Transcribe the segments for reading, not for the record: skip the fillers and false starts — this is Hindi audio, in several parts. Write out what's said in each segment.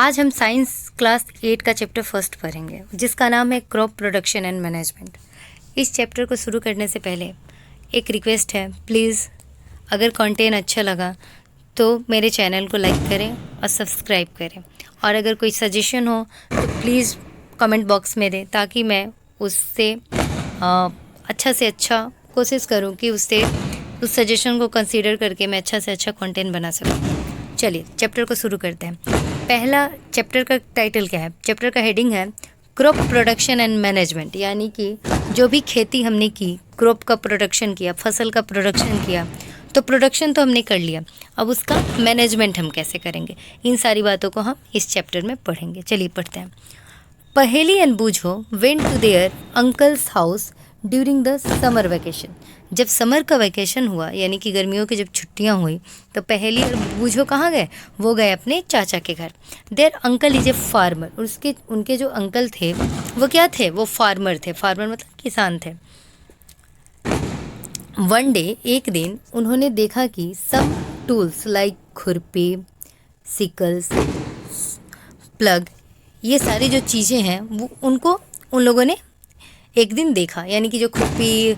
आज हम साइंस क्लास 8 का चैप्टर फर्स्ट पढ़ेंगे, जिसका नाम है क्रॉप प्रोडक्शन एंड मैनेजमेंट। इस चैप्टर को शुरू करने से पहले एक रिक्वेस्ट है, प्लीज़ अगर कंटेंट अच्छा लगा तो मेरे चैनल को लाइक करें और सब्सक्राइब करें, और अगर कोई सजेशन हो तो प्लीज़ कमेंट बॉक्स में दें, ताकि मैं उससे अच्छा से अच्छा कोशिश करूं कि उससे उस सजेशन को कंसीडर करके मैं अच्छा से अच्छा कंटेंट बना सकूं। चलिए चैप्टर को शुरू करते हैं। पहला चैप्टर का टाइटल क्या है? चैप्टर का हेडिंग है क्रॉप प्रोडक्शन एंड मैनेजमेंट, यानी कि जो भी खेती हमने की, क्रॉप का प्रोडक्शन किया, फसल का प्रोडक्शन किया, तो प्रोडक्शन तो हमने कर लिया, अब उसका मैनेजमेंट हम कैसे करेंगे, इन सारी बातों को हम इस चैप्टर में पढ़ेंगे। चलिए पढ़ते हैं। Paheli and Boojho went to their uncle's house during the summer vacation. जब समर का वैकेशन हुआ, यानी कि गर्मियों की जब छुट्टियां हुई, तो पहेली और बूझो कहाँ गए? वो गए अपने चाचा के घर। There uncle is a farmer. उनके जो अंकल थे वो क्या थे? वो फार्मर थे। फार्मर मतलब किसान थे। वन डे, एक दिन, उन्होंने देखा कि सम टूल्स लाइक खुरपी, सिकल्स, प्लग, ये सारी जो चीज़ें हैं वो उन लोगों ने एक दिन देखा। यानी कि जो खुरपी,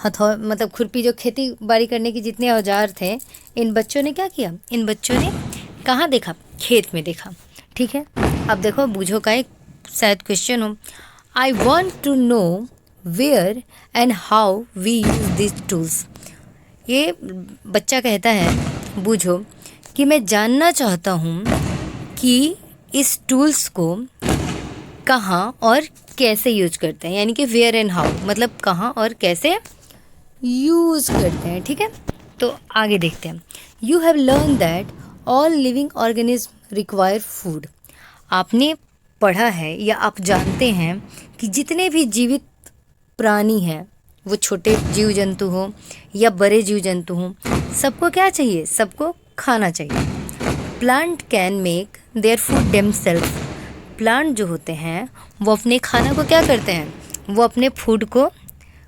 मतलब खुरपी, जो खेती बाड़ी करने की जितने औजार थे, इन बच्चों ने क्या किया? इन बच्चों ने कहाँ देखा? खेत में देखा। ठीक है, अब देखो बूझो का एक शायद क्वेश्चन हो। I want to know where and how we use this tools. ये बच्चा कहता है बूझो कि मैं जानना चाहता हूँ कि इस टूल्स को कहाँ और कैसे यूज करते हैं, यानी कि वेयर एंड हाउ मतलब कहाँ और कैसे यूज करते हैं। ठीक है, तो आगे देखते हैं। You have learn that all living organism require food. आपने पढ़ा है या आप जानते हैं कि जितने भी जीवित प्राणी हैं, वो छोटे जीव जंतु हो या बड़े जीव जंतु हों, सबको क्या चाहिए? सबको खाना चाहिए। Plant can make their food themself. Plant जो होते हैं वो अपने खाना को क्या करते हैं? वो अपने फूड को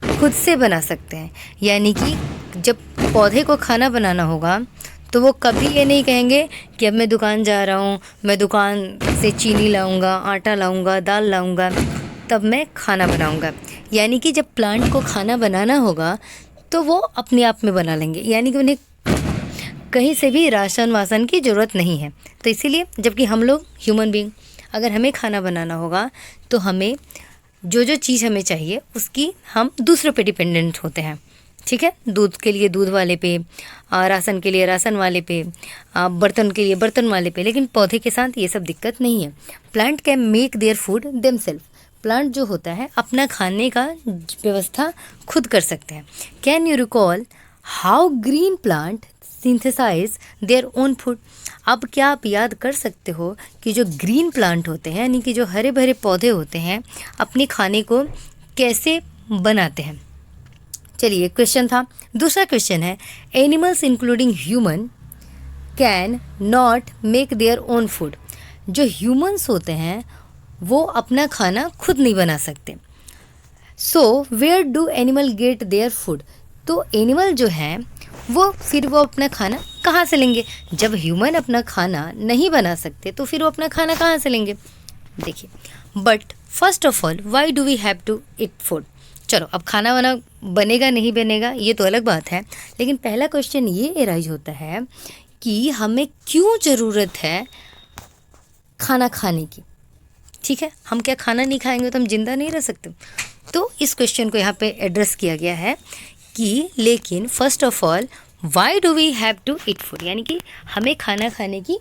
खुद से बना सकते हैं। यानी कि जब पौधे को खाना बनाना होगा तो वो कभी ये नहीं कहेंगे कि अब मैं दुकान जा रहा हूँ, मैं दुकान से चीनी लाऊंगा, आटा लाऊंगा, दाल लाऊंगा, तब मैं खाना बनाऊंगा। यानी कि जब प्लांट को खाना बनाना होगा तो वो अपने आप में बना लेंगे, यानी कि उन्हें कहीं से भी राशन वासन की ज़रूरत नहीं है। तो इसीलिए जबकि हम लोग ह्यूमन बीइंग, अगर हमें खाना बनाना होगा तो हमें जो जो चीज़ हमें चाहिए उसकी हम दूसरों पे डिपेंडेंट होते हैं। ठीक है, दूध के लिए दूध वाले पे, राशन के लिए राशन वाले पे, बर्तन के लिए बर्तन वाले पे, लेकिन पौधे के साथ ये सब दिक्कत नहीं है। Plant can make their food themself. Plant जो होता है अपना खाने का व्यवस्था खुद कर सकते हैं। Can you recall how green plant synthesize their own food. अब क्या आप याद कर सकते हो कि जो ग्रीन प्लांट होते हैं, यानी कि जो हरे भरे पौधे होते हैं, अपने खाने को कैसे बनाते हैं? चलिए, क्वेश्चन था। दूसरा क्वेश्चन है, animals including human can not make their own food. जो ह्यूमंस होते हैं वो अपना खाना खुद नहीं बना सकते। So where do animal get their food. तो एनिमल जो है वो अपना खाना कहाँ से लेंगे? जब ह्यूमन अपना खाना नहीं बना सकते तो फिर वो अपना खाना कहाँ से लेंगे? देखिए, but first of all why do we have to eat food. चलो, अब खाना वाना बनेगा नहीं बनेगा ये तो अलग बात है, लेकिन पहला क्वेश्चन ये एराइज होता है कि हमें क्यों ज़रूरत है खाना खाने की। ठीक है, हम क्या खाना नहीं खाएंगे तो हम जिंदा नहीं रह सकते? तो इस क्वेश्चन को यहाँ पे एड्रेस किया गया है कि लेकिन first of all why do we have to eat food, यानी कि हमें खाना खाने की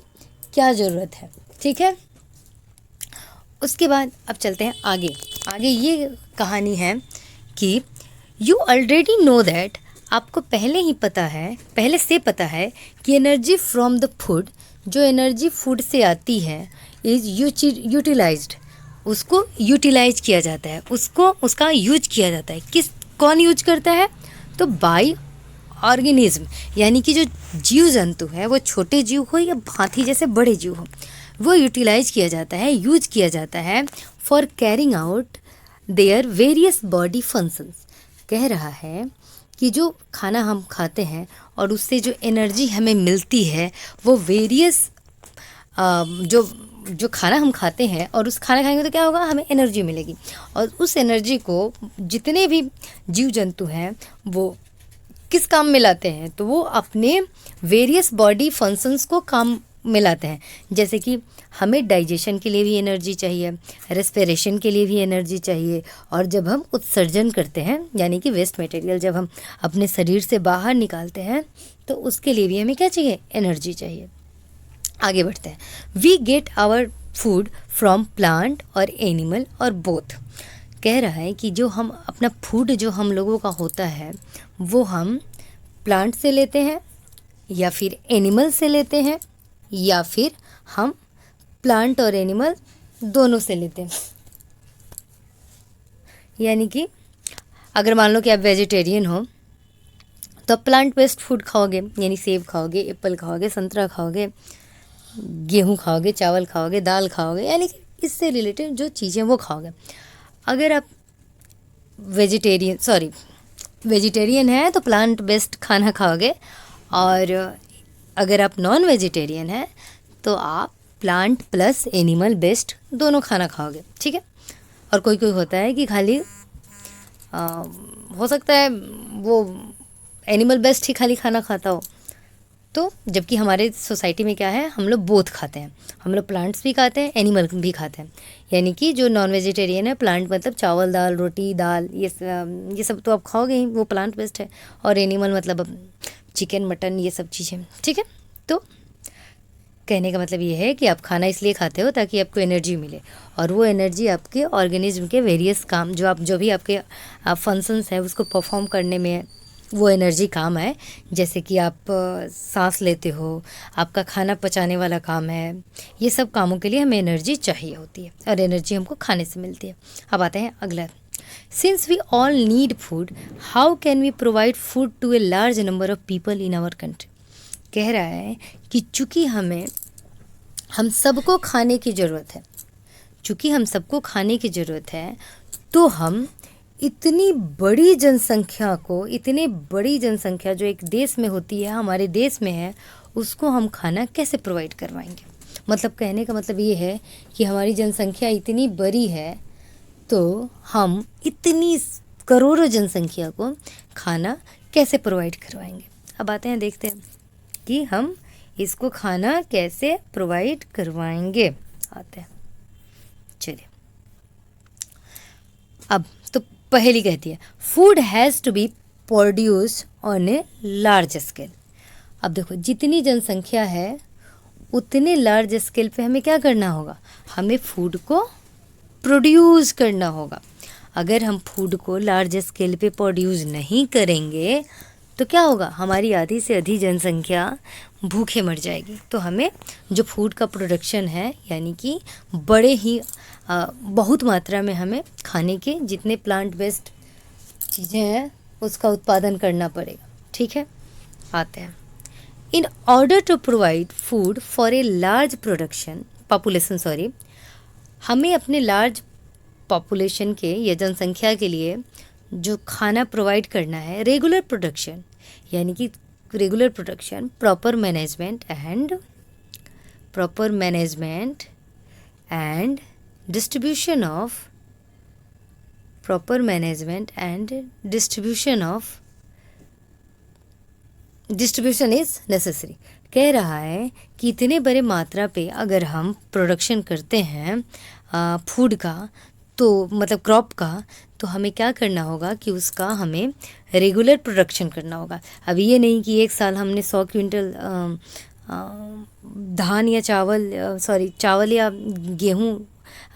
क्या ज़रूरत है। ठीक है, उसके बाद अब चलते हैं आगे। आगे ये कहानी है कि यू ऑलरेडी नो दैट, आपको पहले से पता है कि एनर्जी फ्रॉम द फूड, जो एनर्जी फूड से आती है, इज यूटिलाइज्ड, उसको यूटिलाइज किया जाता है, उसका यूज किया जाता है। कौन यूज करता है? तो बाई ऑर्गेनिज्म, यानी कि जो जीव जंतु है, वो छोटे जीव हो या हाथी जैसे बड़े जीव हो, वो यूटिलाइज किया जाता है, यूज किया जाता है for carrying out their various body functions. कह रहा है कि जो खाना हम खाते हैं और उससे जो एनर्जी हमें मिलती है वो वेरियस जो जो खाना हम खाते हैं और उस खाना खाएंगे तो क्या होगा, हमें एनर्जी मिलेगी। और उस एनर्जी को जितने भी जीव जंतु हैं वो किस काम में लाते हैं, तो वो अपने वेरियस बॉडी फंक्शंस को काम में लाते हैं। जैसे कि हमें डाइजेशन के लिए भी एनर्जी चाहिए, रेस्पिरेशन के लिए भी एनर्जी चाहिए, और जब हम उत्सर्जन करते हैं यानी कि वेस्ट मटेरियल जब हम अपने शरीर से बाहर निकालते हैं तो उसके लिए भी हमें क्या चाहिए, एनर्जी चाहिए। आगे बढ़ते हैं। We get our food from plant और एनिमल और बोथ। कह रहा है कि जो हम अपना फूड जो हम लोगों का होता है वो हम प्लांट से लेते हैं या फिर एनिमल से लेते हैं या फिर हम प्लांट और एनिमल दोनों से लेते हैं। यानी कि अगर मान लो कि आप वेजिटेरियन हो तो आप प्लांट बेस्ड फूड खाओगे, यानी सेब खाओगे, एप्पल खाओगे, संतरा खाओगे, गेहूँ खाओगे, चावल खाओगे, दाल खाओगे, यानी कि इससे रिलेटेड जो चीज़ें वो खाओगे। अगर आप वेजिटेरियन है तो प्लांट बेस्ड खाना खाओगे, और अगर आप नॉन वेजिटेरियन है तो आप प्लांट प्लस एनिमल बेस्ड दोनों खाना खाओगे, ठीक है। और कोई कोई होता है कि खाली हो सकता है वो एनिमल बेस्ड ही खाली खाना खाता हो, तो जबकि हमारे सोसाइटी में क्या है, हम लोग बोथ खाते हैं, हम लोग प्लांट्स भी खाते हैं, एनिमल भी खाते हैं। यानी कि जो नॉन वेजिटेरियन है, प्लांट मतलब चावल, दाल, रोटी, दाल, ये सब तो आप खाओगे ही, वो प्लांट बेस्ड है। और एनिमल मतलब चिकन, मटन, ये सब चीज़ें, ठीक है। तो कहने का मतलब ये है कि आप खाना इसलिए खाते हो ताकि आपको एनर्जी मिले, और वो एनर्जी आपके ऑर्गेनिज्म के वेरियस काम जो भी आपके फंक्शंस हैं उसको परफॉर्म करने में वो एनर्जी काम है। जैसे कि आप सांस लेते हो, आपका खाना पचाने वाला काम है, ये सब कामों के लिए हमें एनर्जी चाहिए होती है, और एनर्जी हमको खाने से मिलती है। अब आते हैं अगला। Since we all need food, how can we provide food to a large number of people in our country. कह रहा है कि चूँकि हम सबको खाने की ज़रूरत है, तो हम इतनी बड़ी जनसंख्या जो एक देश में होती है, हमारे देश में है, उसको हम खाना कैसे प्रोवाइड करवाएंगे। मतलब कहने का मतलब ये है कि हमारी जनसंख्या इतनी बड़ी है तो हम इतनी करोड़ों जनसंख्या को खाना कैसे प्रोवाइड करवाएंगे। अब आते हैं, देखते हैं कि हम इसको खाना कैसे प्रोवाइड करवाएंगे। आते हैं, चलिए। अब तो पहली कहती है food has to be produced on a large scale. अब देखो, जितनी जनसंख्या है उतने लार्ज स्केल पे हमें क्या करना होगा, हमें फूड को प्रोड्यूस करना होगा। अगर हम फूड को लार्ज स्केल पे प्रोड्यूस नहीं करेंगे तो क्या होगा, हमारी आधी से अधिक जनसंख्या भूखे मर जाएगी। तो हमें जो फूड का प्रोडक्शन है, यानी कि बड़े ही बहुत मात्रा में हमें खाने के जितने प्लांट बेस्ड चीज़ें हैं उसका उत्पादन करना पड़ेगा, ठीक है। आते हैं, in order to provide food for a large population, हमें अपने लार्ज पॉपुलेशन के या जनसंख्या के लिए जो खाना प्रोवाइड करना है, रेगुलर प्रोडक्शन, यानी कि regular production, proper management and distribution is necessary. कह रहा है कि इतने बड़े मात्रा पे अगर हम प्रोडक्शन करते हैं फूड का, तो मतलब क्रॉप का, तो हमें क्या करना होगा कि उसका हमें रेगुलर प्रोडक्शन करना होगा। अब ये नहीं कि एक साल हमने 100 क्विंटल धान या चावल या गेहूँ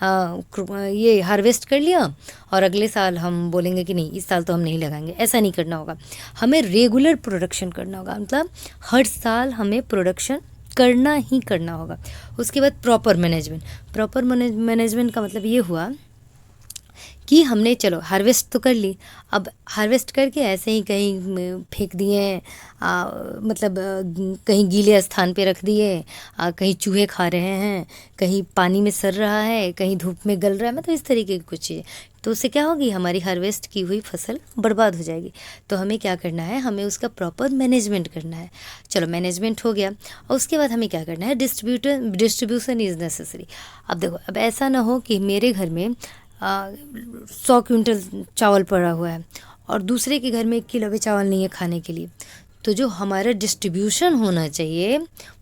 ये हार्वेस्ट कर लिया और अगले साल हम बोलेंगे कि नहीं, इस साल तो हम नहीं लगाएंगे। ऐसा नहीं करना होगा, हमें रेगुलर प्रोडक्शन करना होगा। मतलब हर साल हमें प्रोडक्शन करना ही करना होगा। उसके बाद प्रॉपर मैनेजमेंट का मतलब ये हुआ कि हमने चलो हार्वेस्ट तो कर ली, अब हार्वेस्ट करके ऐसे ही कहीं फेंक दिए, मतलब कहीं गीले स्थान पे रख दिए, कहीं चूहे खा रहे हैं, कहीं पानी में सड़ रहा है, कहीं धूप में गल रहा है, मतलब इस तरीके की कुछ चीज़ें, तो उससे क्या होगी, हमारी हार्वेस्ट की हुई फसल बर्बाद हो जाएगी। तो हमें क्या करना है, हमें उसका प्रॉपर मैनेजमेंट करना है। चलो मैनेजमेंट हो गया, और उसके बाद हमें क्या करना है, डिस्ट्रीब्यूशन इज़ नेसेसरी। अब देखो, अब ऐसा ना हो कि मेरे घर में 100 क्विंटल चावल पड़ा हुआ है और दूसरे के घर में 1 किलो भी चावल नहीं है खाने के लिए। तो जो हमारा डिस्ट्रीब्यूशन होना चाहिए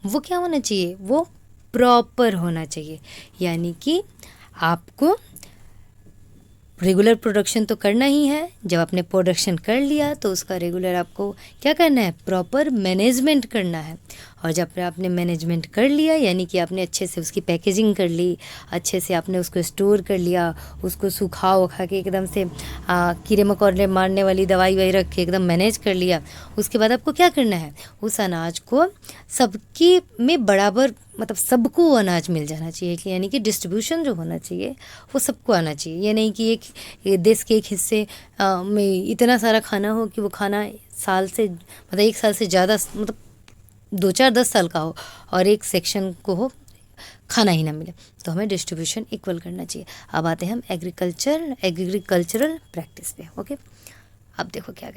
वो क्या होना चाहिए, वो प्रॉपर होना चाहिए। यानी कि आपको रेगुलर प्रोडक्शन तो करना ही है, जब आपने प्रोडक्शन कर लिया तो उसका रेगुलर आपको क्या करना है, प्रॉपर मैनेजमेंट करना है। और जब आपने मैनेजमेंट कर लिया, यानी कि आपने अच्छे से उसकी पैकेजिंग कर ली, अच्छे से आपने उसको स्टोर कर लिया, उसको सुखा उखा के एकदम से कीड़े मकोड़े मारने वाली दवाई वाई रख के एकदम मैनेज कर लिया, उसके बाद आपको क्या करना है, उस अनाज को सबकी में बराबर, मतलब सबको अनाज मिल जाना चाहिए, कि यानी कि डिस्ट्रीब्यूशन जो होना चाहिए वो सबको आना चाहिए। ये नहीं कि एक देश के एक हिस्से में इतना सारा खाना हो कि वो खाना साल से, मतलब 1 साल से ज़्यादा, मतलब 2 4 10 साल का हो, और एक सेक्शन को हो खाना ही ना मिले। तो हमें डिस्ट्रीब्यूशन इक्वल करना चाहिए। अब आते हैं हम एग्रीकल्चरल प्रैक्टिस पे। ओके, अब देखो क्या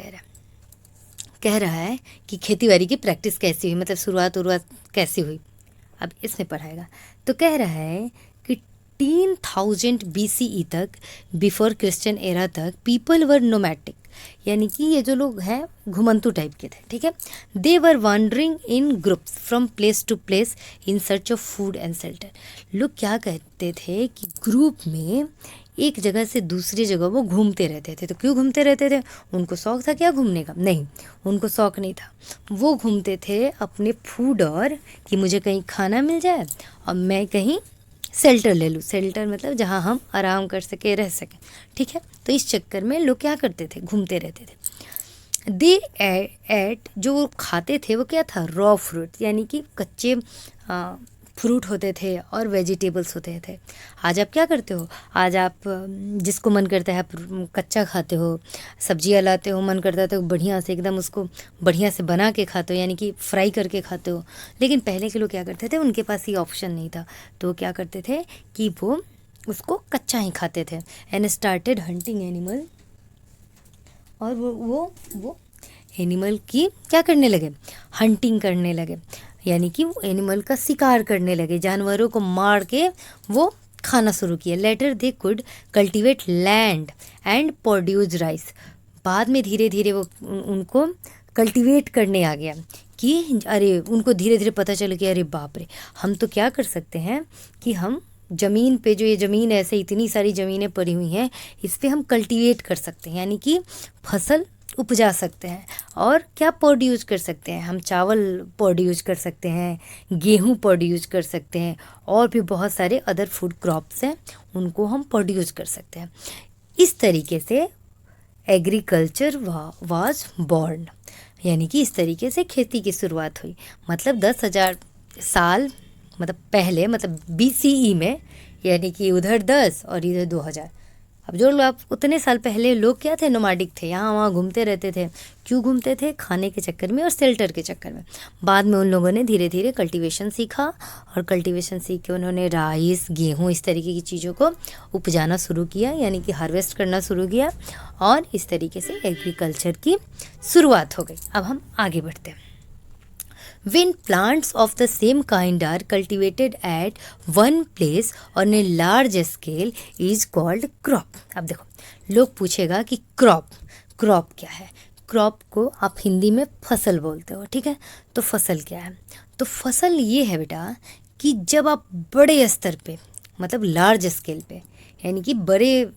कह रहा है कि खेतीबाड़ी की प्रैक्टिस कैसी हुई, मतलब शुरुआत कैसी हुई। अब इसमें पढ़ाएगा, तो कह रहा है कि 10,000 BCE तक, बिफोर क्रिश्चियन एरा तक, पीपल वर नोमैटिक, यानी कि ये जो लोग हैं घुमंतु टाइप के थे, ठीक है। They were wandering in groups from place to place in search of food and shelter. लोग क्या कहते थे कि ग्रुप में एक जगह से दूसरी जगह वो घूमते रहते थे। तो क्यों घूमते रहते थे, उनको शौक था क्या घूमने का? नहीं, उनको शौक नहीं था। वो घूमते थे अपने फूड और, कि मुझे कहीं खाना मिल जाए और मैं कहीं शेल्टर ले लूँ। शेल्टर मतलब जहाँ हम आराम कर सके, रह सकें, ठीक है। तो इस चक्कर में लोग क्या करते थे, घूमते रहते थे। दे एट, जो वो खाते थे वो क्या था, रॉ फ्रूट, यानी कि कच्चे फ्रूट होते थे और वेजिटेबल्स होते थे। आज आप क्या करते हो, आज आप जिसको मन करता है आप कच्चा खाते हो, सब्जियां लाते हो, मन करता है तो बढ़िया से एकदम उसको बढ़िया से बना के खाते हो, यानी कि फ्राई करके खाते हो। लेकिन पहले के लोग क्या करते थे, उनके पास ये ऑप्शन नहीं था, तो वो क्या करते थे कि वो उसको कच्चा ही खाते थे। एंड स्टार्टेड हंटिंग एनिमल, और वो एनिमल की क्या करने लगे, हंटिंग करने लगे, यानी कि वो एनिमल का शिकार करने लगे, जानवरों को मार के वो खाना शुरू किया। Later they could cultivate land and produce rice. बाद में धीरे धीरे वो उनको कल्टिवेट करने आ गया, कि अरे उनको धीरे धीरे पता चल गया, अरे बाप रे, हम तो क्या कर सकते हैं कि हम ज़मीन पे, जो ये ज़मीन ऐसे इतनी सारी ज़मीनें पड़ी हुई हैं, इस पे हम कल्टिवेट कर सकते हैं, यानी कि फसल उपजा सकते हैं। और क्या प्रोड्यूस कर सकते हैं, हम चावल प्रोड्यूस कर सकते हैं, गेहूँ प्रोड्यूस कर सकते हैं, और भी बहुत सारे अदर फूड क्रॉप्स हैं, उनको हम प्रोड्यूस कर सकते हैं। इस तरीके से एग्रीकल्चर वाज बॉर्न, यानी कि इस तरीके से खेती की शुरुआत हुई। मतलब 10,000 साल मतलब पहले, मतलब BCE में, यानी कि उधर 10 और इधर 2000। अब जो लोग, आप उतने साल पहले लोग क्या थे, नोमैडिक थे, यहाँ वहाँ घूमते रहते थे। क्यों घूमते थे, खाने के चक्कर में और शेल्टर के चक्कर में। बाद में उन लोगों ने धीरे धीरे कल्टीवेशन सीखा, और कल्टीवेशन सीख के उन्होंने राइस, गेहूँ, इस तरीके की चीज़ों को उपजाना शुरू किया, यानी कि हार्वेस्ट करना शुरू किया, और इस तरीके से एग्रीकल्चर की शुरुआत हो गई। अब हम आगे बढ़ते हैं। When plants of the same kind are cultivated at one place on a large scale is called crop। अब देखो, लोग पूछेगा कि क्रॉप क्या है। क्रॉप को आप हिंदी में फसल बोलते हो, ठीक है। तो फसल क्या है, तो फसल ये है बेटा कि जब आप बड़े स्तर पे, मतलब लार्ज स्केल पे, यानी कि बड़े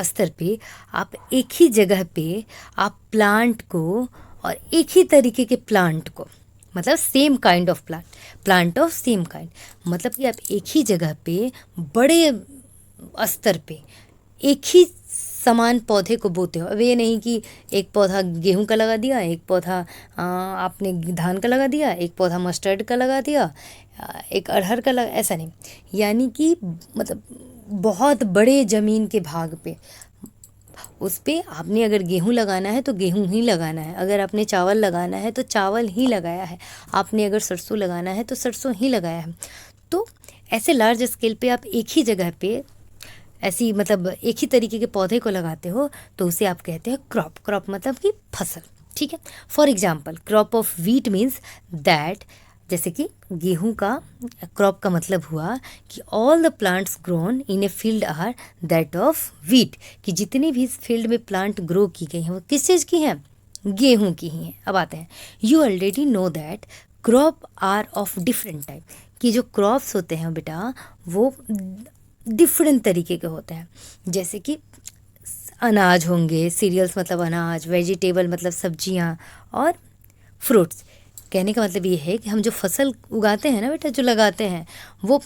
स्तर पे आप एक ही जगह पे आप प्लांट को, और एक ही तरीके के प्लांट को, मतलब same kind of plant of same kind, मतलब कि आप एक ही जगह पे बड़े स्तर पे एक ही समान पौधे को बोते हो। अब ये नहीं कि एक पौधा गेहूं का लगा दिया, एक पौधा आपने धान का लगा दिया, एक पौधा मस्टर्ड का लगा दिया, एक अरहर का लगा, ऐसा नहीं। यानी कि मतलब बहुत बड़े ज़मीन के भाग पे, उस पे आपने अगर गेहूँ लगाना है तो गेहूँ ही लगाना है, अगर आपने चावल लगाना है तो चावल ही लगाया है, आपने अगर सरसों लगाना है तो सरसों ही लगाया है। तो ऐसे लार्ज स्केल पे आप एक ही जगह पे ऐसी मतलब एक ही तरीके के पौधे को लगाते हो तो उसे आप कहते हैं क्रॉप। क्रॉप मतलब कि फसल, ठीक है। For example crop of wheat means that, जैसे कि गेहूं का क्रॉप का मतलब हुआ कि all the plants grown in a field are that of wheat, कि जितनी भी इस फील्ड में प्लांट ग्रो की गई हैं वो किस चीज़ की हैं, गेहूं की ही हैं। अब आते हैं, you already know that crop are of different type, कि जो क्रॉप्स होते हैं बेटा वो डिफरेंट तरीके के होते हैं। जैसे कि अनाज होंगे, सीरियल्स मतलब अनाज, वेजिटेबल मतलब सब्जियां, और फ्रूट्स। कहने का मतलब ये है कि हम जो फसल उगाते हैं ना बेटा, जो लगाते हैं, वो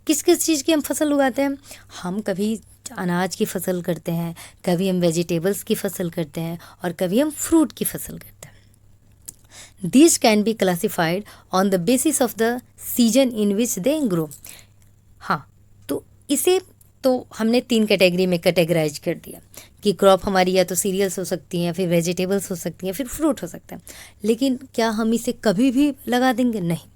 किस किस चीज़ की हम फसल उगाते हैं। हम कभी अनाज की फसल करते हैं, कभी हम वेजिटेबल्स की फसल करते हैं, और कभी हम फ्रूट की फसल करते हैं। These can be classified on the basis of the season in which they grow. हाँ, तो इसे तो हमने 3 कैटेगरी में कैटेगराइज कर दिया कि क्रॉप हमारी या तो सीरियल्स हो सकती हैं, फिर वेजिटेबल्स हो सकती हैं, फिर फ्रूट हो सकता है। लेकिन क्या हम इसे कभी भी लगा देंगे? नहीं,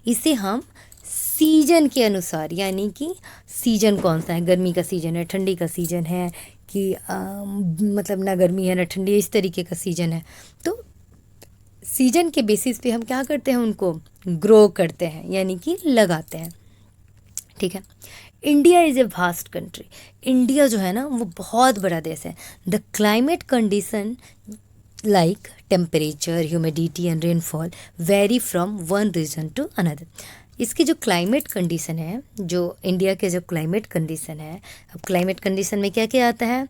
इसे हम सीजन के अनुसार, यानी कि सीजन कौन सा है, गर्मी का सीजन है, ठंडी का सीजन है, कि मतलब ना गर्मी है ना ठंडी है, इस तरीके का सीजन है, तो सीजन के बेसिस पे हम क्या करते हैं, उनको ग्रो करते हैं, यानी कि लगाते हैं, ठीक है। India is a vast country. India जो है ना वो बहुत बड़ा देश है। The climate condition like temperature, humidity and rainfall vary from one region to another. इसकी जो क्लाइमेट कंडीशन है, जो इंडिया के जो क्लाइमेट कंडीशन है, अब क्लाइमेट कंडीशन में क्या क्या आता है,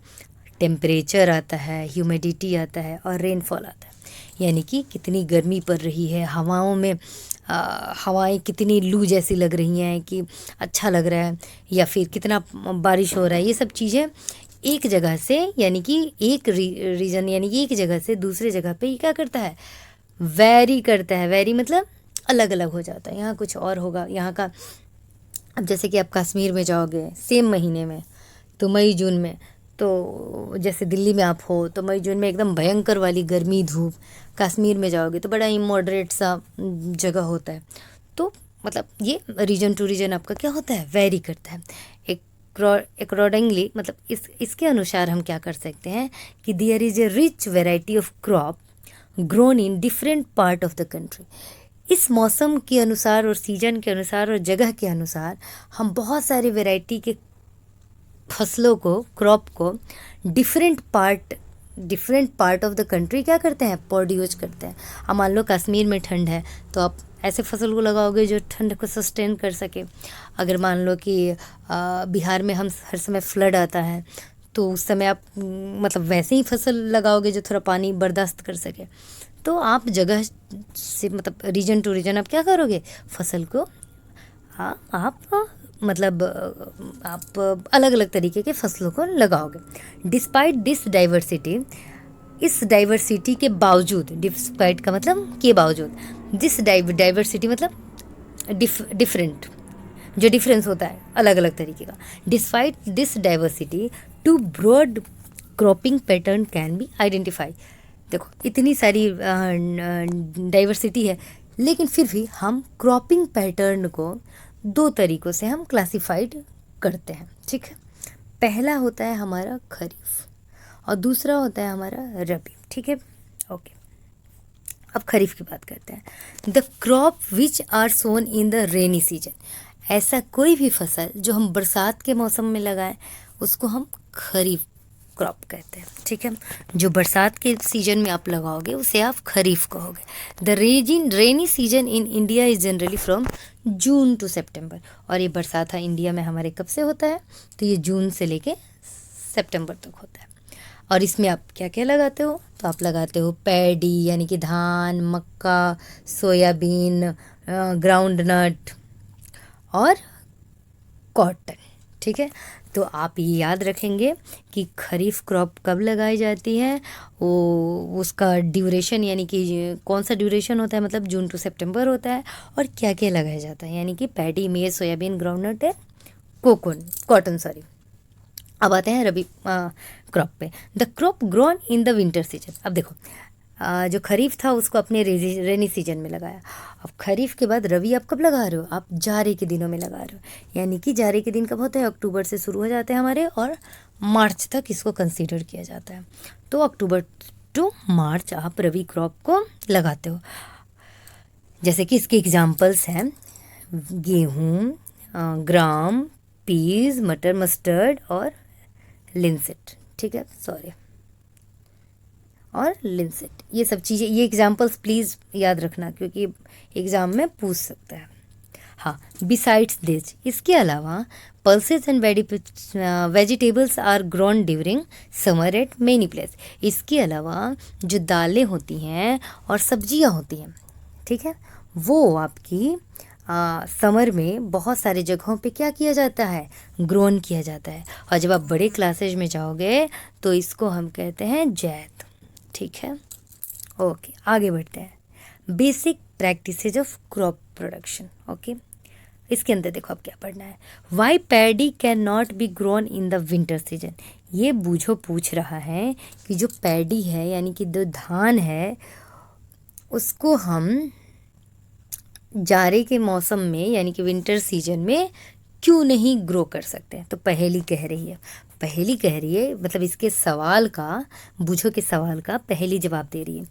टेम्परेचर आता है, ह्यूमिडिटी आता है, और रेनफॉल आता है, यानी कि कितनी गर्मी पड़ रही है, हवाओं में हवाएं कितनी लू जैसी लग रही हैं कि अच्छा लग रहा है, या फिर कितना बारिश हो रहा है। ये सब चीज़ें एक जगह से, यानी कि एक रीजन, यानी कि एक जगह से दूसरे जगह पे ये क्या करता है, वैरी करता है। वैरी मतलब अलग अलग हो जाता है, यहाँ कुछ और होगा, यहाँ का। अब जैसे कि आप कश्मीर में जाओगे सेम महीने में, तो मई जून में, तो जैसे दिल्ली में आप हो तो मई जून में एकदम भयंकर वाली गर्मी धूप, कश्मीर में जाओगे तो बड़ा ही मॉडरेट सा जगह होता है। तो मतलब ये रीजन टू रीजन आपका क्या होता है, वेरी करता है। अकॉर्डिंगली मतलब इसके अनुसार हम क्या कर सकते हैं कि there is a rich variety of crop grown in different part of the country. इस मौसम के अनुसार और सीजन के अनुसार और जगह के अनुसार हम बहुत सारी वैरायटी के फसलों को, क्रॉप को different part of the country क्या करते हैं, प्रोड्यूस करते हैं। अब मान लो कश्मीर में ठंड है तो आप ऐसे फसल को लगाओगे जो ठंड को सस्टेन कर सके। अगर मान लो कि बिहार में हम हर समय फ्लड आता है तो उस समय आप मतलब वैसे ही फसल लगाओगे जो थोड़ा पानी बर्दाश्त कर सके। तो आप जगह से मतलब रीजन टू रीजन आप क्या करोगे, फसल को आप मतलब आप अलग अलग तरीके के फसलों को लगाओगे। डिस्पाइट दिस डाइवर्सिटी, इस डाइवर्सिटी के बावजूद, डिस्पाइट का मतलब के बावजूद, दिस डाइवर्सिटी मतलब डिफरेंट, जो डिफरेंस होता है अलग अलग तरीके का। Despite this diversity two broad cropping pattern can be identify. देखो इतनी सारी डाइवर्सिटी है, लेकिन फिर भी हम क्रॉपिंग पैटर्न को 2 तरीक़ों से हम क्लासिफाइड करते हैं, ठीक है। पहला होता है हमारा खरीफ और दूसरा होता है हमारा रबी, ठीक है, ओके। अब खरीफ की बात करते हैं। The crop which are sown in the rainy season, ऐसा कोई भी फसल जो हम बरसात के मौसम में लगाएं उसको हम खरीफ क्रॉप कहते हैं, ठीक है। जो बरसात के सीजन में आप लगाओगे उसे आप खरीफ कहोगे। The rainy season in India is generally from June to September, और ये बरसात है इंडिया में हमारे कब से होता है, तो ये जून से लेके सितंबर तक होता है। और इसमें आप क्या क्या लगाते हो, तो आप लगाते हो पैडी यानी कि धान, मक्का, सोयाबीन, ग्राउंड नट और कॉटन, ठीक है। तो आप ये याद रखेंगे कि खरीफ क्रॉप कब लगाई जाती है, वो उसका ड्यूरेशन यानी कि कौन सा ड्यूरेशन होता है, मतलब जून टू सितंबर होता है, और क्या क्या लगाया जाता है, यानी कि पैडी, मेज, सोयाबीन, ग्राउंडनट है, कॉटन सॉरी। अब आते हैं रबी क्रॉप पे। The crop grown in the winter season. अब देखो जो खरीफ था उसको अपने रेनी सीजन में लगाया। अब खरीफ के बाद रबी आप कब लगा रहे हो? आप जाड़े के दिनों में लगा रहे हो, यानी कि जाड़े के दिन कब होते हैं? अक्टूबर से शुरू हो जाते हैं हमारे और मार्च तक इसको कंसीडर किया जाता है। तो अक्टूबर टू मार्च आप रबी क्रॉप को लगाते हो। जैसे कि इसके एग्जाम्पल्स हैं गेहूँ, ग्राम, पीज, मटर, मस्टर्ड और लिनसेट, ठीक है, सॉरी, और लिनसेट। ये सब चीज़ें, ये एग्जाम्पल्स प्लीज़ याद रखना क्योंकि एग्ज़ाम में पूछ सकता है। हाँ, बिसाइड्स दिस, इसके अलावा pulses and vegetables are grown during summer at many place. इसके अलावा जो दालें होती हैं और सब्जियां होती हैं, ठीक है, वो आपकी समर में बहुत सारे जगहों पे क्या किया जाता है? ग्रोन किया जाता है। और जब आप बड़े क्लासेज में जाओगे तो इसको हम कहते हैं जैद, ठीक है। ओके, आगे बढ़ते हैं। Basic practices of crop production. Okay, इसके अंदर देखो आप क्या पढ़ना है। Why paddy can not be grown in the winter season. ये बूझो पूछ रहा है कि जो पैडी है यानी कि जो धान है उसको हम जाड़े के मौसम में यानी कि विंटर सीजन में क्यों नहीं ग्रो कर सकते? तो पहेली कह रही है मतलब इसके सवाल का, बूझो के सवाल का पहेली जवाब दे रही है।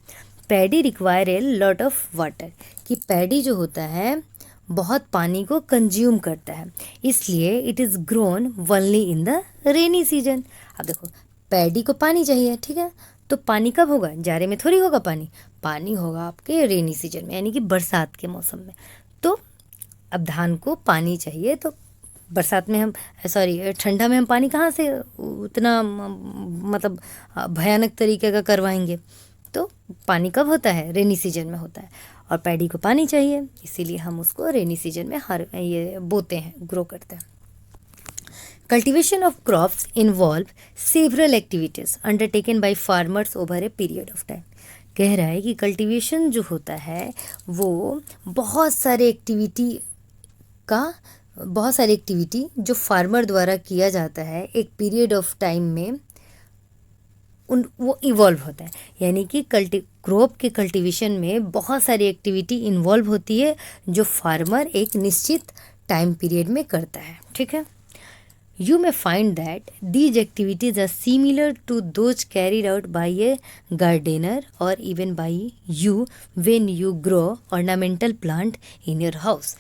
Paddy require a lot of water, कि पैडी जो होता है बहुत पानी को कंज्यूम करता है, इसलिए it is grown only in the rainy season. अब देखो पैडी को पानी चाहिए, ठीक है, तो पानी कब होगा? जाड़े में थोड़ी होगा पानी होगा आपके रेनी सीजन में यानी कि बरसात के मौसम में। तो अब धान को पानी चाहिए तो बरसात में हम ठंडा में हम पानी कहाँ से उतना मतलब भयानक तरीके का करवाएंगे? तो पानी कब होता है? रेनी सीजन में होता है। और पैडी को पानी चाहिए इसीलिए हम उसको रेनी सीजन में ये बोते हैं, ग्रो करते हैं। Cultivation of crops involve several activities undertaken by farmers over a period of time. कह रहा है कि कल्टीवेशन जो होता है वो बहुत सारे एक्टिविटी जो फार्मर द्वारा किया जाता है एक पीरियड ऑफ टाइम में वो इवॉल्व होता है। यानी कि क्रॉप के कल्टीवेशन में बहुत सारी एक्टिविटी इन्वॉल्व होती है जो फार्मर एक निश्चित टाइम पीरियड में करता है, ठीक है। You may find that these activities are similar to those carried out by a gardener or even by you when you grow ornamental plant in your house.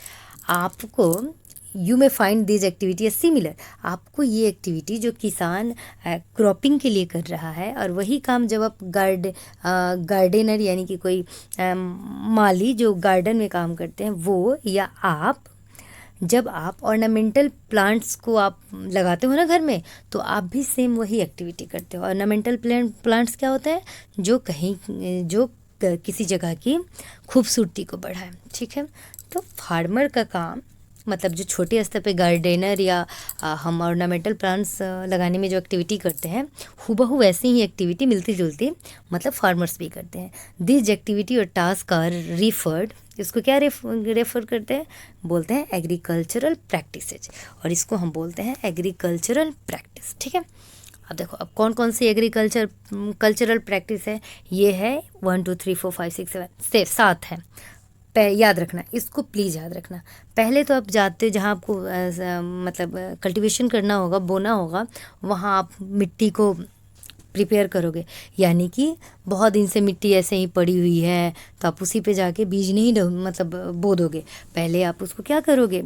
आपको you may find these activities similar, आपको ये एक्टिविटी जो किसान क्रॉपिंग के लिए कर रहा है और वही काम जब आप गार्डनर यानी कि कोई माली जो गार्डन में काम करते हैं वो, या आप जब आप ऑर्नामेंटल प्लांट्स को आप लगाते हो ना घर में, तो आप भी सेम वही एक्टिविटी करते हो। ऑर्नामेंटल प्लांट्स क्या होता है? जो किसी जगह की खूबसूरती को बढ़ाए, ठीक है। तो फार्मर का काम मतलब जो छोटे स्तर पे गार्डनर या हम ऑर्नामेंटल प्लांट्स लगाने में जो एक्टिविटी करते हैं हूबहू वैसी ही एक्टिविटी मिलती जुलती मतलब फार्मर्स भी करते हैं। दिस एक्टिविटी और टास्क आर रिफर्ड, इसको क्या रेफर करते हैं? बोलते हैं एग्रीकल्चरल प्रैक्टिसेज, और इसको हम बोलते हैं एग्रीकल्चरल प्रैक्टिस, ठीक है। अब देखो अब कौन कौन सी कल्चरल प्रैक्टिस है? ये है 1 2 3 4 5 6 7 7 है। याद रखना, इसको प्लीज़ याद रखना। पहले तो आप जाते जहाँ आपको मतलब कल्टीवेशन करना होगा, बोना होगा, वहाँ आप मिट्टी को प्रिपेयर करोगे, यानी कि बहुत दिन से मिट्टी ऐसे ही पड़ी हुई है तो आप उसी पे जाके बीज नहीं मतलब बो दोगे। पहले आप उसको क्या करोगे?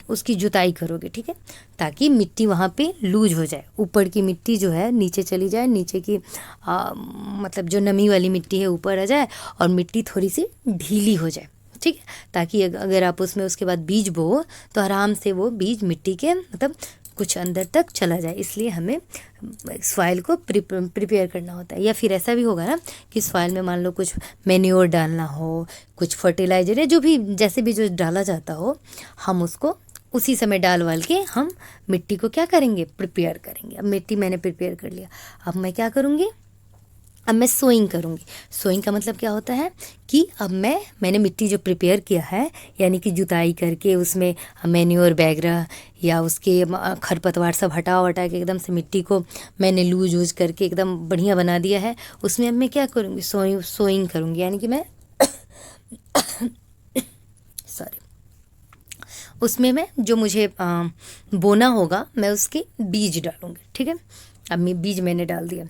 उसकी जुताई करोगे, ठीक है, ताकि मिट्टी वहाँ पे लूज हो जाए, ऊपर की मिट्टी जो है नीचे चली जाए, नीचे की मतलब जो नमी वाली मिट्टी है ऊपर आ जाए और मिट्टी थोड़ी सी ढीली हो जाए, ठीक है, ताकि अगर आप उसमें उसके बाद बीज बो तो आराम से वो बीज मिट्टी के मतलब कुछ अंदर तक चला जाए। इसलिए हमें सॉइल को प्रिपेयर करना होता है। या फिर ऐसा भी होगा ना कि सॉइल में मान लो कुछ मैन्योर डालना हो, कुछ फर्टिलाइजर है, जो भी जैसे भी जो डाला जाता हो, हम उसको उसी समय डाल वाल के हम मिट्टी को क्या करेंगे? प्रिपेयर करेंगे। अब मिट्टी मैंने प्रिपेयर कर लिया, अब मैं क्या करूँगी? अब मैं सोइंग करूँगी। सोइंग का मतलब क्या होता है कि अब मैंने मिट्टी जो प्रिपेयर किया है, यानी कि जुताई करके उसमें मैन्योर वगैरह या उसके खरपतवार सब हटा वटा के एकदम से मिट्टी को मैंने लूज वूज करके एकदम बढ़िया बना दिया है। उसमें अब मैं क्या करूँगी, सोइंग करूँगी, यानी कि मैं सॉरी, उसमें मैं जो मुझे बोना होगा मैं उसके बीज डालूँगी। ठीक है, अब मैं बीज मैंने डाल दिया।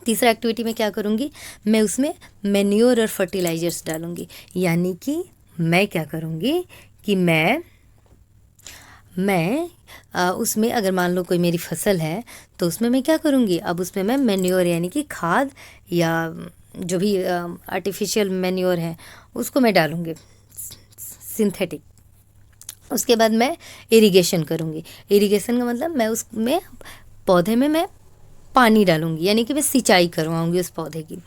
तीसरा एक्टिविटी में क्या करूँगी, मैं उसमें मैन्योर और फर्टिलाइजर्स डालूँगी। यानी कि मैं क्या करूँगी कि मैं उसमें अगर मान लो कोई मेरी फसल है तो उसमें मैं क्या करूँगी, अब उसमें मैं मैन्योर यानी कि खाद या जो भी आर्टिफिशियल मैन्योर है उसको मैं डालूँगी, सिंथेटिक। उसके बाद मैं इरिगेशन करूँगी। इरिगेशन का मतलब मैं उसमें पौधे में मैं पानी डालूंगी, यानी कि मैं सिंचाई करवाऊंगी उस पौधे की।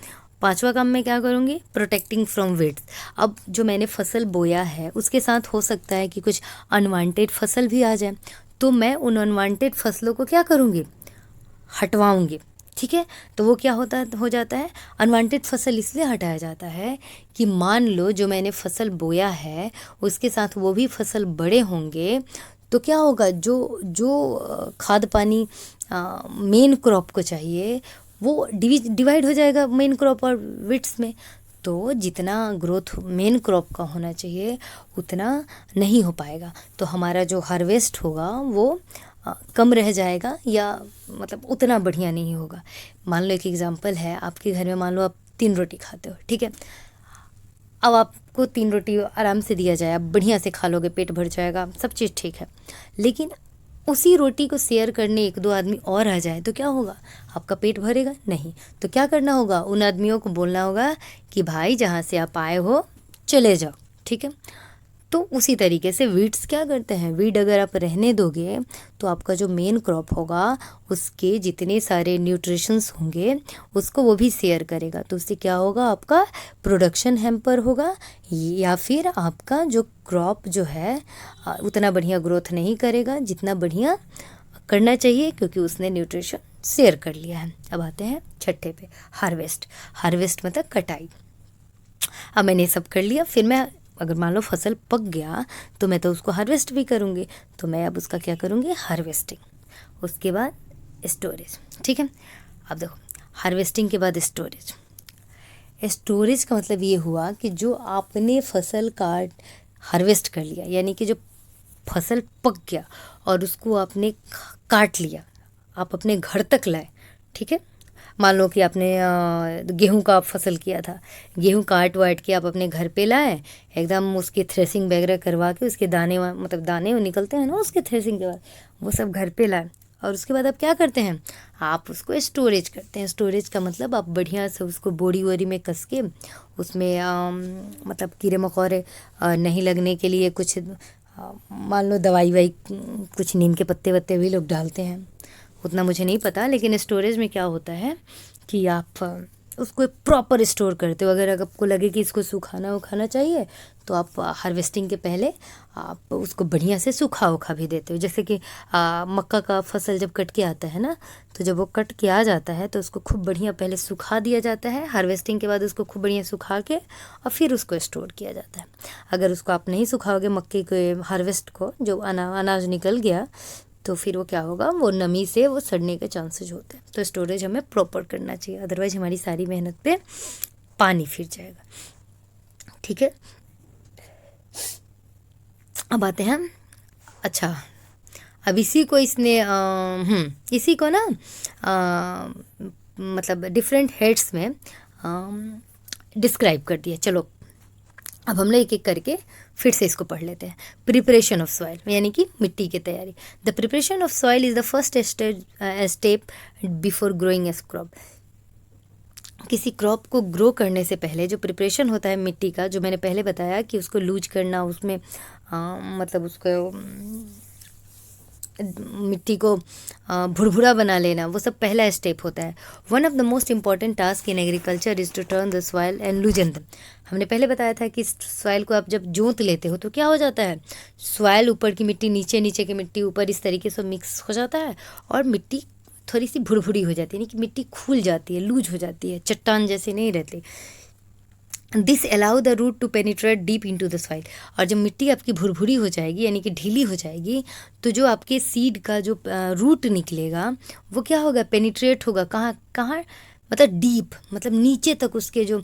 पांचवा काम मैं क्या करूँगी, प्रोटेक्टिंग फ्रॉम वीड्स। अब जो मैंने फसल बोया है उसके साथ हो सकता है कि कुछ अनवांटेड फसल भी आ जाए, तो मैं उन अनवांटेड फसलों को क्या करूँगी, हटवाऊंगी। ठीक है, तो वो क्या हो जाता है, अनवांटेड फसल इसलिए हटाया जाता है कि मान लो जो मैंने फसल बोया है उसके साथ वो भी फसल बड़े होंगे तो क्या होगा, जो जो खाद पानी मेन क्रॉप को चाहिए वो डिवाइड हो जाएगा मेन क्रॉप और विड्स में। तो जितना ग्रोथ मेन क्रॉप का होना चाहिए उतना नहीं हो पाएगा, तो हमारा जो हार्वेस्ट होगा वो कम रह जाएगा या मतलब उतना बढ़िया नहीं होगा। मान लो एक एग्जांपल है, आपके घर में मान लो आप 3 रोटी खाते हो। ठीक है, अब आपको 3 रोटी आराम से दिया जाए, आप बढ़िया से खा लोगे, पेट भर जाएगा, सब चीज़ ठीक है। लेकिन उसी रोटी को शेयर करने 1-2 आदमी और आ जाए तो क्या होगा, आपका पेट भरेगा नहीं। तो क्या करना होगा, उन आदमियों को बोलना होगा कि भाई जहाँ से आप आए हो चले जाओ। ठीक है, तो उसी तरीके से वीड्स क्या करते हैं, वीड अगर आप रहने दोगे तो आपका जो मेन क्रॉप होगा उसके जितने सारे न्यूट्रिशंस होंगे उसको वो भी शेयर करेगा। तो उससे क्या होगा, आपका प्रोडक्शन हैम्पर होगा या फिर आपका जो क्रॉप जो है उतना बढ़िया ग्रोथ नहीं करेगा जितना बढ़िया करना चाहिए, क्योंकि उसने न्यूट्रिशन शेयर कर लिया है। अब आते हैं छठे पे, हार्वेस्ट। हार्वेस्ट मतलब कटाई। अब मैंने सब कर लिया, फिर मैं अगर मान लो फसल पक गया तो मैं तो उसको हार्वेस्ट भी करूँगी, तो मैं अब उसका क्या करूँगी, हार्वेस्टिंग। उसके बाद स्टोरेज। ठीक है, अब देखो हार्वेस्टिंग के बाद स्टोरेज। स्टोरेज का मतलब ये हुआ कि जो आपने फसल काट हार्वेस्ट कर लिया, यानी कि जो फसल पक गया और उसको आपने काट लिया, आप अपने घर तक लाए। ठीक है, मान लो कि आपने गेहूं का फसल किया था, गेहूं काट वाट के आप अपने घर पे लाए, एकदम उसकी थ्रेसिंग वगैरह करवा के उसके दाने मतलब दाने वो निकलते हैं ना उसके थ्रेसिंग के बाद, वो सब घर पे लाए। और उसके बाद आप क्या करते हैं, आप उसको स्टोरेज करते हैं। स्टोरेज का मतलब आप बढ़िया से उसको बोरी वोरी में कस के उसमें मतलब कीड़े मकोड़े नहीं लगने के लिए कुछ मान लो दवाई वाई, कुछ नीम के पत्ते वत्ते भी लोग डालते हैं, उतना मुझे नहीं पता। लेकिन स्टोरेज में क्या होता है कि आप उसको प्रॉपर स्टोर करते हो। अगर आपको लगे कि इसको सुखाना उखाना चाहिए तो आप हार्वेस्टिंग के पहले आप उसको बढ़िया से सूखा उखा भी देते हो। जैसे कि मक्का का फसल जब कट के आता है ना, तो जब वो कट के आ जाता है तो उसको खूब बढ़िया पहले सुखा दिया जाता है। हार्वेस्टिंग के बाद उसको खूब बढ़िया सुखा के और फिर उसको स्टोर किया जाता है। अगर उसको आप नहीं सुखाओगे मक्के के हार्वेस्ट को, जो अनाज निकल गया, तो फिर वो क्या होगा, वो नमी से वो सड़ने के चांसेस होते हैं। तो स्टोरेज हमें प्रॉपर करना चाहिए, अदरवाइज हमारी सारी मेहनत पे पानी फिर जाएगा। ठीक है, अब आते हैं, अच्छा अब इसी को इसने इसी को ना मतलब डिफरेंट हेड्स में डिस्क्राइब कर दिया। चलो अब हम लोग एक एक करके फिर से इसको पढ़ लेते हैं। प्रिपरेशन ऑफ सॉइल यानी कि मिट्टी की तैयारी। The preparation of soil is the first step before growing S crop. किसी क्रॉप को ग्रो करने से पहले जो प्रिपरेशन होता है मिट्टी का, जो मैंने पहले बताया कि उसको लूज करना, उसमें मतलब उसको मिट्टी को भुरभुरा बना लेना, वो सब पहला स्टेप होता है। One of the most important task in agriculture is to turn the soil and loosen them. हमने पहले बताया था कि सॉइल को आप जब जोत लेते हो तो क्या हो जाता है, सॉइल ऊपर की मिट्टी नीचे, नीचे की मिट्टी ऊपर, इस तरीके से मिक्स हो जाता है और मिट्टी थोड़ी सी भुरभुरी हो जाती है, यानी कि मिट्टी खुल जाती है, लूज हो जाती है, चट्टान जैसे नहीं रहती। This allow the root to penetrate deep into the soil. और जब मिट्टी आपकी भुरभुरी हो जाएगी यानी कि ढीली हो जाएगी, तो जो आपके सीड का जो रूट निकलेगा वो क्या होगा, पेनिट्रेट होगा। कहाँ कहाँ, मतलब डीप, मतलब नीचे तक उसके जो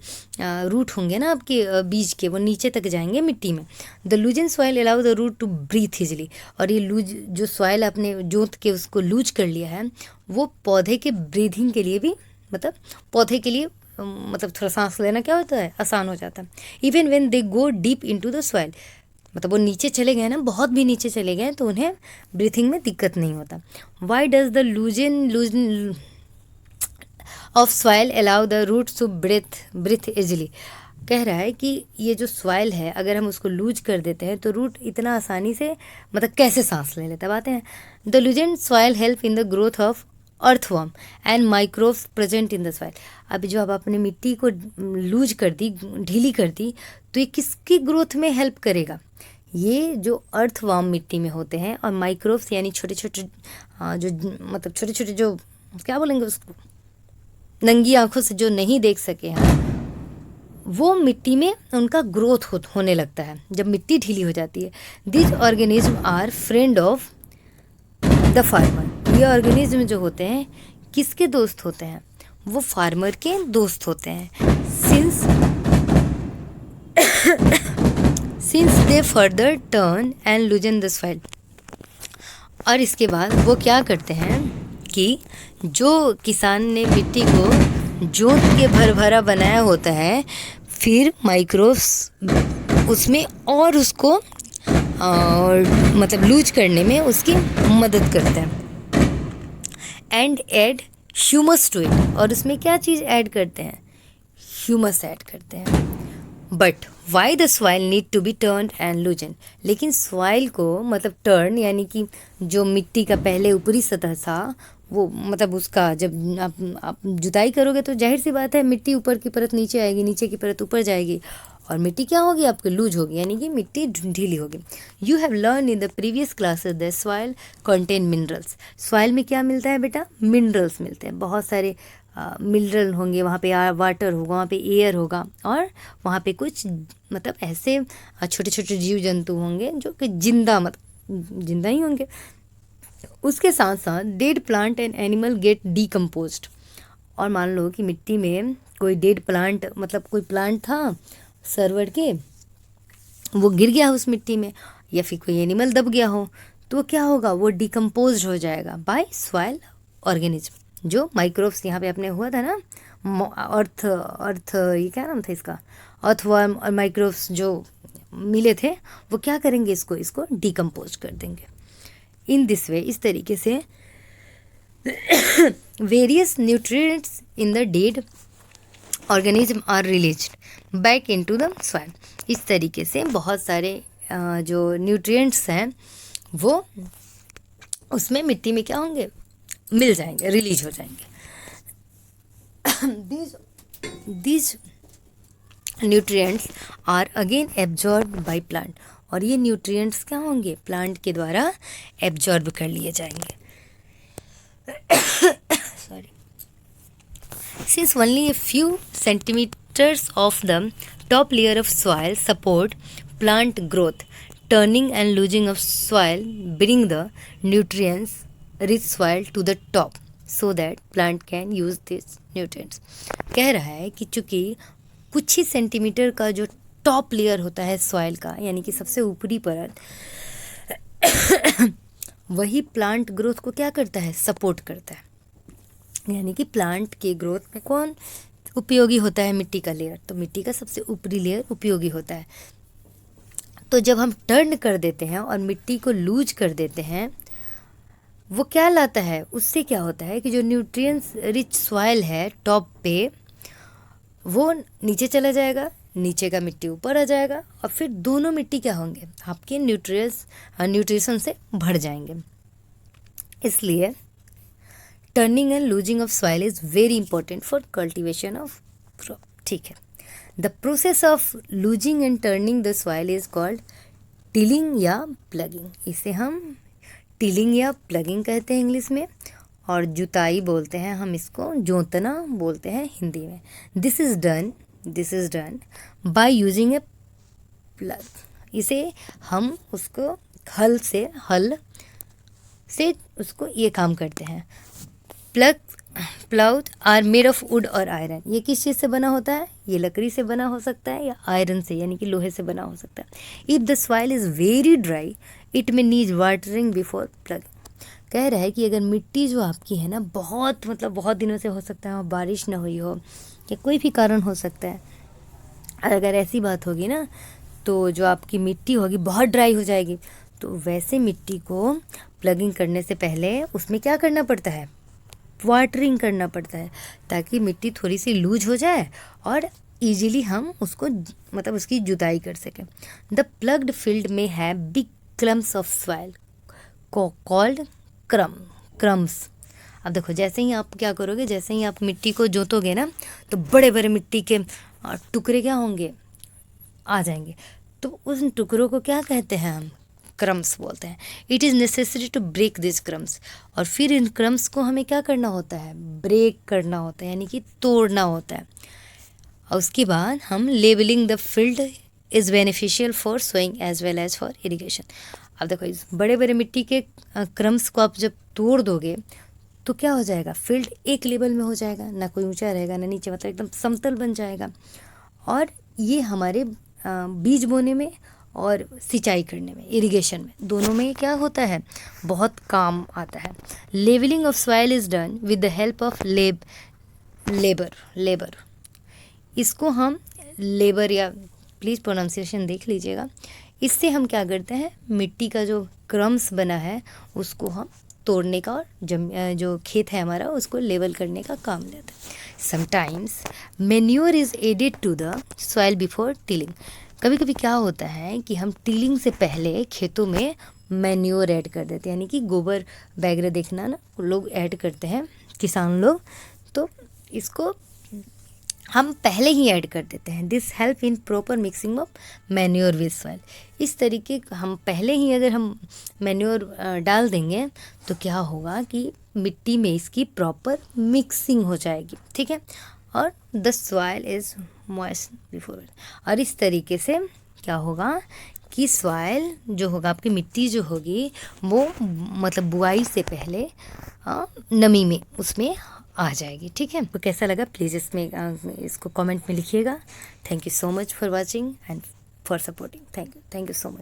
रूट होंगे ना आपके बीज के, वो नीचे तक जाएंगे मिट्टी में। The loosen soil allow the root to breathe easily. और ये लूज जो सॉइल आपने जोत के उसको लूज कर लिया है, वो पौधे के ब्रीथिंग के लिए भी, मतलब पौधे के लिए मतलब थोड़ा सांस लेना क्या होता है, आसान हो जाता है। Even when they go deep into the soil, मतलब वो नीचे चले गए ना, बहुत भी नीचे चले गए तो उन्हें ब्रीथिंग में दिक्कत नहीं होता। Why does the loosen of soil allow the roots to breathe easily. कह रहा है कि ये जो सॉइल है, अगर हम उसको लूज कर देते हैं तो रूट इतना आसानी से मतलब कैसे सांस ले लेता। बातें हैं, the loosen soil help in the growth of earthworm and microbes present in the soil. अभी जो आप अपने मिट्टी को लूज कर दी, ढीली कर दी, तो ये किसकी ग्रोथ में हेल्प करेगा, ये जो अर्थवर्म मिट्टी में होते हैं, और माइक्रोब्स यानी छोटे छोटे जो मतलब छोटे छोटे जो क्या बोलेंगे उसको, नंगी आंखों से जो नहीं देख सके हैं, वो मिट्टी में उनका ग्रोथ होने लगता है जब मिट्टी ढीली हो जाती है। This organism are friend of the farmer. ये ऑर्गेनिज्म जो होते हैं किसके दोस्त होते हैं, वो फार्मर के दोस्त होते हैं। Since they further turn and लूजन the soil. और इसके बाद वो क्या करते हैं कि जो किसान ने मिट्टी को जोत के भरभरा बनाया होता है, फिर माइक्रोब्स उसमें और उसको मतलब लूज करने में उसकी मदद करते हैं। And add humus to it. और उसमें क्या चीज़ ऐड करते हैं, ह्यूमस ऐड करते हैं। But why the soil need to be turn and loosen. लेकिन सॉइल को मतलब टर्न यानी कि जो मिट्टी का पहले ऊपरी सतह था, वो मतलब उसका जब आप जुताई करोगे तो जाहिर सी बात है मिट्टी ऊपर की परत नीचे आएगी, नीचे की परत ऊपर जाएगी, और मिट्टी क्या होगी आपकी, लूज होगी, यानी कि मिट्टी ढीली होगी। You have learn in the previous classes the soil contain minerals. Soil में क्या मिलता है बेटा, मिनरल्स मिलते हैं, बहुत सारे मिनरल होंगे, वहाँ पे वाटर होगा, वहाँ पे एयर होगा, और वहाँ पे कुछ मतलब ऐसे छोटे छोटे जीव जंतु होंगे जो कि जिंदा ही होंगे। उसके साथ साथ dead plant and animal get decomposed. और मान लो कि मिट्टी में कोई डेड प्लांट, मतलब कोई प्लांट था सरवड़ के, वो गिर गया उस मिट्टी में, या फिर कोई एनिमल दब गया हो, तो क्या होगा, वो डिकम्पोज हो जाएगा बाय सॉइल ऑर्गेनिज्म। जो माइक्रोब्स यहाँ पे अपने हुआ था ना, अर्थ ये क्या नाम था इसका, अर्थवर्म और माइक्रोब्स जो मिले थे, वो क्या करेंगे, इसको डिकम्पोज कर देंगे। इन दिस वे, इस तरीके से various nutrients in the dead organism are released back into the soil. इस तरीके से बहुत सारे जो न्यूट्रिएंट्स हैं वो उसमें मिट्टी में क्या होंगे, मिल जाएंगे, रिलीज हो जाएंगे। these nutrients are again absorbed by plant। और ये न्यूट्रिएंट्स क्या होंगे, प्लांट के द्वारा एब्जॉर्ब कर लिए जाएंगे। Sorry. Since only a few centimeters of the top layer of soil support plant growth, turning and losing of soil bring the nutrients rich soil to the top so that plant can use these nutrients। कह रहा है कि चूँकि कुछ ही सेंटीमीटर का जो टॉप लेयर होता है सॉइल का, यानी कि सबसे ऊपरी परत, वही प्लांट ग्रोथ को क्या करता है, सपोर्ट करता है। यानी कि प्लांट के ग्रोथ में कौन उपयोगी होता है, मिट्टी का लेयर, तो मिट्टी का सबसे ऊपरी लेयर उपयोगी होता है। तो जब हम टर्न कर देते हैं और मिट्टी को लूज कर देते हैं, वो क्या लाता है, उससे क्या होता है कि जो न्यूट्रिएंट्स रिच सॉइल है टॉप पे, वो नीचे चला जाएगा, नीचे का मिट्टी ऊपर आ जाएगा, और फिर दोनों मिट्टी क्या होंगे, आपके न्यूट्रिशन से भर जाएंगे। इसलिए turning and losing of soil is very important for cultivation of crop. ठीक है, the process of losing and turning the soil is called tilling या प्लगिंग। इसे हम टिलिंग या प्लगिंग कहते हैं इंग्लिश में। और जुताई बोलते हैं हम इसको, जोतना बोलते हैं हिंदी में। This is done by using A plug. इसे हम उसको हल से उसको ये काम करते हैं। Ploughs are made of would और आयरन। ये किस चीज़ से बना होता है? ये लकड़ी से बना हो सकता है या आयरन से यानी कि लोहे से बना हो सकता है। If the soil is very dry it may need watering before plug. कह रहा है कि अगर मिट्टी जो आपकी है ना बहुत बहुत दिनों से हो सकता है बारिश ना हुई हो या कोई भी कारण हो सकता है, अगर ऐसी बात होगी ना तो जो आपकी मिट्टी होगी बहुत ड्राई हो जाएगी। तो वैसे मिट्टी को प्लगिंग करने से पहले उसमें क्या करना पड़ता है? वाटरिंग करना पड़ता है, ताकि मिट्टी थोड़ी सी लूज हो जाए और इजीली हम उसको उसकी जुताई कर सकें। द प्लग्ड फील्ड में है big crumbs of soil called crumbs. अब देखो, जैसे ही आप क्या करोगे, जैसे ही आप मिट्टी को जोतोगे ना तो बड़े बड़े मिट्टी के टुकड़े क्या होंगे? आ जाएंगे। तो उन टुकड़ों को क्या कहते हैं? हम क्रम्स बोलते हैं। It is necessary to break this crumbs. और फिर इन क्रम्स को हमें क्या करना होता है? ब्रेक करना होता है, यानी कि तोड़ना होता है। और उसके बाद हम levelling the field is beneficial for sowing as well as for irrigation. अब देखो, इस बड़े बड़े मिट्टी के क्रम्स को आप जब तोड़ दोगे तो क्या हो जाएगा? फील्ड एक लेवल में हो जाएगा, ना कोई ऊंचा रहेगा ना नीचे, एकदम समतल बन जाएगा। और ये हमारे बीज बोने में और सिंचाई करने में, इरिगेशन में, दोनों में क्या होता है? बहुत काम आता है। Levelling of soil is done with the help of labour. इसको हम लेबर, या प्लीज़ प्रोनाउंसिएशन देख लीजिएगा। इससे हम क्या करते हैं? मिट्टी का जो क्रम्स बना है उसको हम तोड़ने का और जो खेत है हमारा उसको लेवल करने का काम लेते हैं। Sometimes manure is added to the soil before tilling. कभी कभी क्या होता है कि हम टिलिंग से पहले खेतों में मैन्योर ऐड कर देते हैं, यानी कि गोबर वगैरह, देखना ना, लोग ऐड करते हैं किसान लोग, तो इसको हम पहले ही ऐड कर देते हैं। This help in proper mixing of manure with soil. इस तरीके हम पहले ही अगर हम मैन्योर डाल देंगे तो क्या होगा कि मिट्टी में इसकी प्रॉपर मिक्सिंग हो जाएगी, ठीक है। और the soil is moist before. और इस तरीके से क्या होगा कि सॉइल जो होगा, आपकी मिट्टी जो होगी वो बुआई से पहले नमी में उसमें आ जाएगी, ठीक है। तो कैसा लगा प्लीज़ इसको कमेंट में लिखिएगा। Thank you so much for watching and for supporting. Thank you so much.